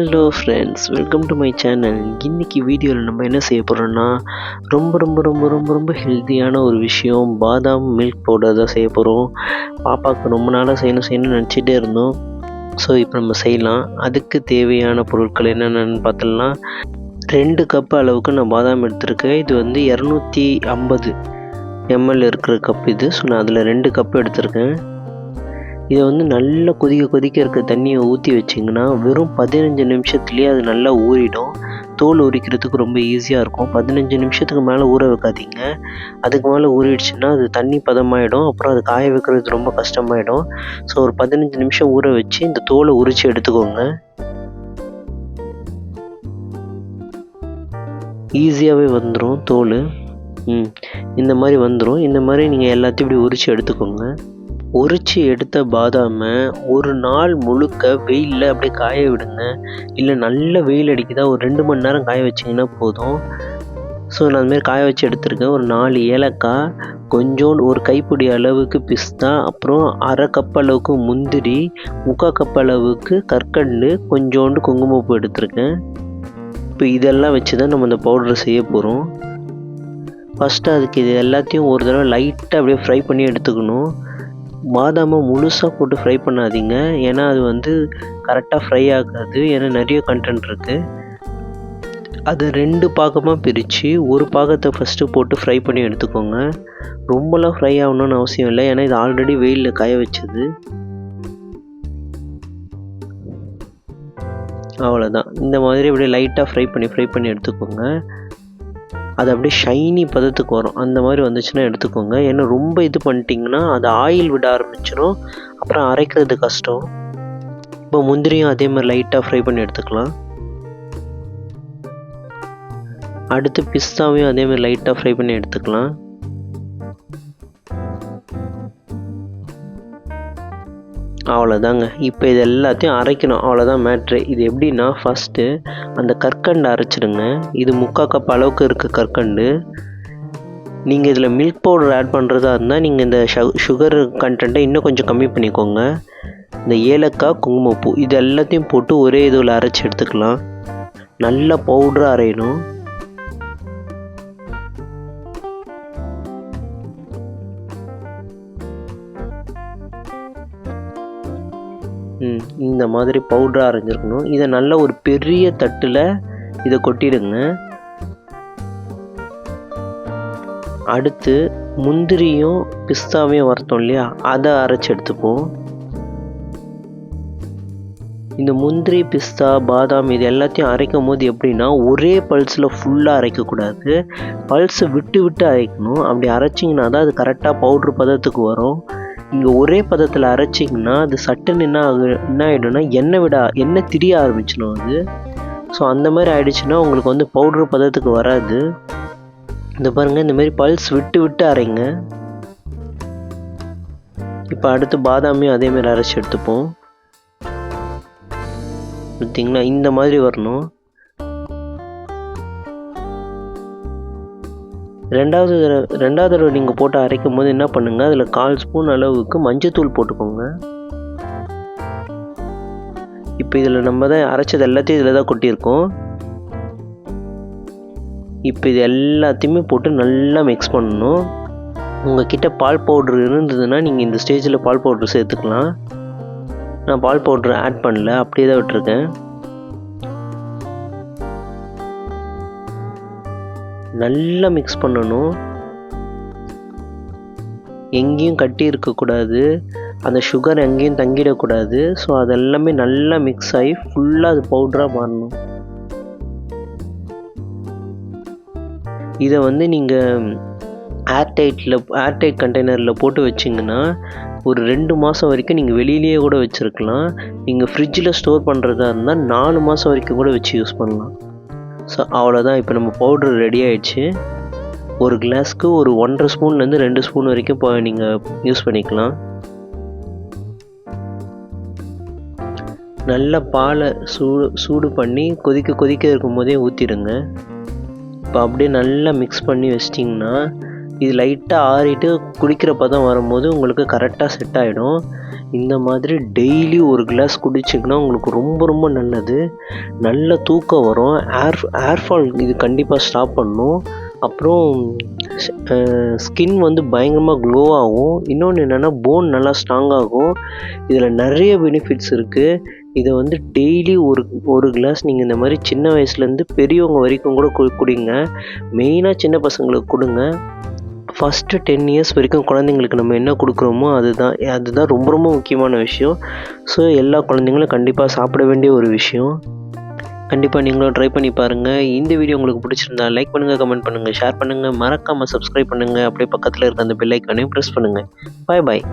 Hello friends, welcome to my channel. இன்றைக்கி வீடியோவில் நம்ம என்ன செய்ய போகிறோம்னா ரொம்ப ரொம்ப ரொம்ப ரொம்ப ரொம்ப ஹெல்த்தியான ஒரு விஷயம், பாதாம் மில்க் பவுடர் தான் செய்ய போகிறோம். பாப்பாவுக்கு ரொம்ப நாளாக செய்யணும்னு நினச்சிட்டே இருந்தோம். ஸோ இப்போ நம்ம செய்யலாம். அதுக்கு தேவையான பொருட்கள் என்னென்னு பார்த்தோம்னா 2 கப் அளவுக்கு நான் பாதாம் எடுத்திருக்கேன். இது வந்து 250 ml இருக்கிற கப் இது. ஸோ நான் அதில் 2 கப் எடுத்திருக்கேன். இதை வந்து நல்லா கொதிக்க இருக்க தண்ணியை ஊற்றி வச்சிங்கன்னா வெறும் 15 நிமிஷத்துலேயே அது நல்லா ஊறிடும். தோல் உரிக்கிறதுக்கு ரொம்ப ஈஸியாக இருக்கும். 15 நிமிஷத்துக்கு மேலே ஊற வைக்காதீங்க. அதுக்கு மேலே ஊறிடுச்சுன்னா அது தண்ணி பதமாயிடும். அப்புறம் அது காய வைக்கிறது ரொம்ப கஷ்டமாயிடும். ஸோ ஒரு 15 நிமிஷம் ஊற வச்சு இந்த தோலை உரித்து எடுத்துக்கோங்க. ஈஸியாகவே வந்துடும் தோல். இந்த மாதிரி வந்துடும். இந்த மாதிரி நீங்கள் எல்லாத்தையும் இப்படி உரித்து எடுத்துக்கோங்க. உரித்து எடுத்த பாதாமை ஒரு நாள் முழுக்க வெயிலில் அப்படியே காய விடுங்க. இல்லை நல்ல வெயில் அடிக்குதா ஒரு 2 மணி நேரம் காய வச்சிங்கன்னா போதும். ஸோ நான் அதுமாரி காய வச்சு எடுத்துருக்கேன். ஒரு 4 ஏலக்காய், கொஞ்சோண்டு ஒரு கைப்பிடி அளவுக்கு பிஸ்தா, அப்புறம் அரை கப் அளவுக்கு முந்திரி, 3/4 கப் அளவுக்கு கற்கண்டு, கொஞ்சோண்டு குங்குமப்பூ எடுத்திருக்கேன். இப்போ இதெல்லாம் வச்சு தான் நம்ம இந்த பவுடரை செய்ய போகிறோம். ஃபஸ்ட்டு அதுக்கு இது எல்லாத்தையும் ஒரு தடவை லைட்டாக அப்படியே ஃப்ரை பண்ணி எடுத்துக்கணும். பாதாமை முழுசாக போட்டு ஃப்ரை பண்ணாதீங்க, ஏன்னா அது வந்து கரெக்டாக ஃப்ரை ஆகாது. ஏன்னா நிறைய கண்டென்ட் இருக்குது. அதை 2 பாகமாக பிரித்து ஒரு பாகத்தை ஃபஸ்ட்டு போட்டு ஃப்ரை பண்ணி எடுத்துக்கோங்க. ரொம்பலாம் ஃப்ரை ஆகணும்னு அவசியம் இல்லை, ஏன்னா இது ஆல்ரெடி வெயிலில் காய வச்சது. அவ்வளோதான். இந்த மாதிரி அப்படியே லைட்டாக ஃப்ரை பண்ணி எடுத்துக்கோங்க. அது அப்படியே ஷைனி பதத்துக்கு வரும். அந்த மாதிரி வந்துச்சுன்னா எடுத்துக்கோங்க. ஏன்னா ரொம்ப இது பண்ணிட்டிங்கன்னா அது ஆயில் விட ஆரம்பிச்சிடும். அப்புறம் அரைக்கிறது கஷ்டம். இப்போ முந்திரியும் அதே மாதிரி லைட்டாக ஃப்ரை பண்ணி எடுத்துக்கலாம். அடுத்து பிஸ்தாவையும் அதே மாதிரி லைட்டாக ஃப்ரை பண்ணி எடுத்துக்கலாம். அவ்வளோதாங்க. இப்போ இது எல்லாத்தையும் அரைக்கணும். அவ்வளோதான் மேட்ரு. இது எப்படின்னா ஃபஸ்ட்டு அந்த கற்கண்டு அரைச்சிடுங்க. இது 3/4 கப் அளவுக்கு இருக்குது கற்கண்டு. நீங்கள் இதில் மில்க் பவுடர் ஆட் பண்ணுறதா இருந்தால் நீங்கள் இந்த சுகர் கண்டென்ட்டை இன்னும் கொஞ்சம் கம்மி பண்ணிக்கோங்க. இந்த ஏலக்காய், குங்குமப்பூ இது எல்லாத்தையும் போட்டு ஒரே இதில் அரைச்சி எடுத்துக்கலாம். நல்லா பவுடராக அரையணும். இந்த மாதிரி பவுடராக அரைஞ்சிருக்கணும். இதை நல்ல ஒரு பெரிய தட்டில் இதை கொட்டிடுங்க. அடுத்து முந்திரியும் பிஸ்தாவையும் வறுத்தோம் இல்லையா, அதை அரைச்சி எடுத்துப்போம். இந்த முந்திரி, பிஸ்தா, பாதாம் இது எல்லாத்தையும் அரைக்கும் போது எப்படின்னா ஒரே பல்ஸில் ஃபுல்லாக அரைக்கக்கூடாது. பல்ஸை விட்டு அரைக்கணும். அப்படி அரைச்சிங்கன்னா தான் அது கரெக்டாக பவுட்ரு பதத்துக்கு வரும். இங்கே ஒரே பதத்தில் அரைச்சிங்கன்னா அது சட்டுன்னு என்ன ஆகிடும்னா எண்ணெய் திரிய ஆரம்பிச்சிடும் அது. ஸோ அந்த மாதிரி ஆகிடுச்சுன்னா உங்களுக்கு வந்து பவுட்ரு பதத்துக்கு வராது. இந்த பாருங்கள், இந்த மாதிரி பல்ஸ் விட்டு அரைங்க. இப்போ அடுத்து பாதாமையும் அதேமாதிரி அரைச்சி எடுத்துப்போம். பார்த்தீங்களா, இந்த மாதிரி வரணும். ரெண்டாவது தடவை நீங்கள் போட்டு அரைக்கும் போது என்ன பண்ணுங்கள், அதில் 1/4 ஸ்பூன் அளவுக்கு மஞ்சத்தூள் போட்டுக்கோங்க. இப்போ இதில் நம்ம தான் அரைச்சது எல்லாத்தையும் இதில் தான் கொட்டியிருக்கோம். இப்போ இது எல்லாத்தையுமே போட்டு நல்லா மிக்ஸ் பண்ணணும். உங்கள்கிட்ட பால் பவுட்ரு இருந்ததுன்னா நீங்கள் இந்த ஸ்டேஜில் பால் பவுட்ரு சேர்த்துக்கலாம். நான் பால் பவுட்ரு ஆட் பண்ணல, அப்படியே தான் விட்டுருக்கேன். நல்லா மிக்ஸ் பண்ணணும். எங்கேயும் கட்டி இருக்கக்கூடாது, அந்த சுகர் எங்கேயும் தங்கிடக்கூடாது. ஸோ அதெல்லாமே நல்லா மிக்ஸ் ஆகி ஃபுல்லாக அது பவுடராக மாறணும். இதை வந்து நீங்கள் ஏர்டைட் கண்டெய்னரில் போட்டு வச்சிங்கன்னா ஒரு 2 மாதம் வரைக்கும் நீங்கள் வெளியிலேயே கூட வச்சுருக்கலாம். நீங்கள் ஃப்ரிட்ஜில் ஸ்டோர் பண்ணுறதா இருந்தால் 4 மாதம் வரைக்கும் கூட வச்சு யூஸ் பண்ணலாம். ஸோ அவ்வளோதான். இப்போ நம்ம பவுட்ரு ரெடி ஆகிடுச்சு. ஒரு கிளாஸ்க்கு ஒரு 1.5 ஸ்பூன்லேருந்து 2 ஸ்பூன் வரைக்கும் நீங்கள் யூஸ் பண்ணிக்கலாம். நல்லா பாலை சூடு பண்ணி கொதிக்க இருக்கும் போதே ஊற்றிடுங்க. இப்போ அப்படியே நல்லா மிக்ஸ் பண்ணி வச்சிட்டிங்கன்னா இது லைட்டாக ஆறிட்டு குடிக்கிற பதம் வரும்போது உங்களுக்கு கரெக்டாக செட் ஆகிடும். இந்த மாதிரி டெய்லி ஒரு கிளாஸ் குடிச்சிங்கன்னா உங்களுக்கு ரொம்ப ரொம்ப நல்லது. நல்ல தூக்கம் வரும். ஏர்ஃபால் இது கண்டிப்பாக ஸ்டாப் பண்ணும். அப்புறம் ஸ்கின் வந்து பயங்கரமாக க்ளோ ஆகும். இன்னொன்று என்னென்னா போன் நல்லா ஸ்ட்ராங் ஆகும். இதில் நிறைய பெனிஃபிட்ஸ் இருக்குது. இதை வந்து டெய்லி ஒரு கிளாஸ் நீங்கள் இந்த மாதிரி சின்ன வயசுலேருந்து பெரியவங்க வரைக்கும் கூட குடிங்க. மெயினாக சின்ன பசங்களுக்கு கொடுங்க. ஃபஸ்ட்டு 10 இயர்ஸ் வரைக்கும் குழந்தைங்களுக்கு நம்ம என்ன கொடுக்குறோமோ அதுதான் ரொம்ப ரொம்ப முக்கியமான விஷயம். ஸோ எல்லா குழந்தைங்களும் கண்டிப்பாக சாப்பிட வேண்டிய ஒரு விஷயம். கண்டிப்பாக நீங்களும் ட்ரை பண்ணி பாருங்கள். இந்த வீடியோ உங்களுக்கு பிடிச்சிருந்தா லைக் பண்ணுங்கள், கமெண்ட் பண்ணுங்கள், ஷேர் பண்ணுங்கள், மறக்காமல் சப்ஸ்கிரைப் பண்ணுங்கள். அப்படியே பக்கத்தில் இருக்க அந்த பெல் ஐக்கானையும் ப்ரெஸ் பண்ணுங்கள். பாய்.